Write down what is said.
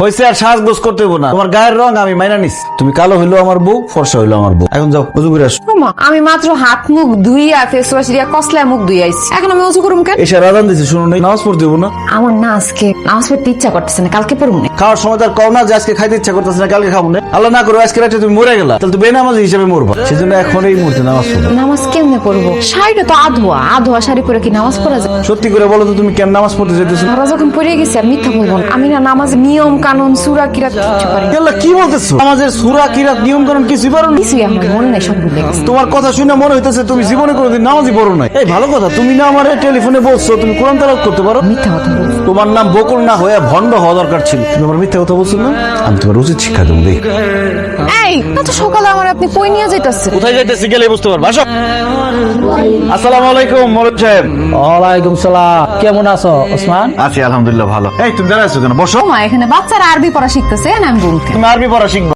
হইছে আর সাজগোজ করতে হইব না। তোমার গায়ের রং আমি মাইনা নিস। তুমি কালো হইলো আমার বউ, ফর্সা হইলো আমার বউ। এখন যাও ওযু করে আসো। ওমা, আমি মাত্র হাত মুখ ধুইয়া ফেস ওয়াশ দিয়া কসলায় মুখ ধুইয়া আইছি, এখন আমি ওযু করুম কেন? এসে রাজান দিছে, শুনো নাই নামাজ পড়তে হইব না? আমার না আজকে নামাজ পড়তে ইচ্ছা করতেছে না, কালকে পড়ুম না। খাওয়ার সময় তার কও না যে আজকে খাইতে ইচ্ছা করতেছে না, কালকে খাবো না। আল্লাহ না করো আজকে রাতে তুমি মরে গেলা, তাহলে তুমি বেনামাজি হিসেবে মরবা। সেজন্য এখন এই মুহূর্তে নামাজ পড়ো। নামাজ কেমনে পড়বো? শাড়িটা তো আধোয়া, আধোয়া শাড়ি পরে কি নামাজ পড়া যায়? সত্যি করে বলো তো, তুমি কেন নামাজ পড়তে যেতেছো? ওরা যখন পড়ে গেছে আর মিথ্যা বলবো না। আমি না নামাজ নিয়ম কানুন সূরা কিরাত কিছু পারি না। আল্লাহ কি বলতেছো? নামাজের সূরা কিরাত নিয়ম কানুন কিছুই পারো না? কিছুই আমার মনে নাই, সব ভুলে গেছি। তোমার কথা শুনে মনে হইতেছে তুমি জীবনে কোনোদিন নামাজই পড়ো নাই। এই ভালো কথা, তুমি না আমার টেলিফোনে বলছো তুমি কোরআন তেলাওয়াত করতে পারো। মিথ্যা কথা বলছি। তোমার নাম বকুল না হয়ে ভণ্ড হওয়া দরকার ছিল। তুমি আমার মিথ্যা কথা বলছো না? আমি তোমার উচিত শিক্ষা দেবো। দেখ এই এত সকালে আমার আপনি কই নিয়ে যাইতাছেন? কোথায় যাইতেছি গেলে বুঝতে পারবো। আসো। আসসালামু আলাইকুম মৌলভী সাহেব। ওয়ালাইকুম সালাম, কেমন আছো ওসমান? আছি আলহামদুলিল্লাহ ভালো। এই তুমি দাঁড়ায় আছো কেন? বসো। মা এখানে বাচ্চারা আরবি পড়া শিখতেছে, আমি বলতে তুমি আরবি পড়া শিখবা।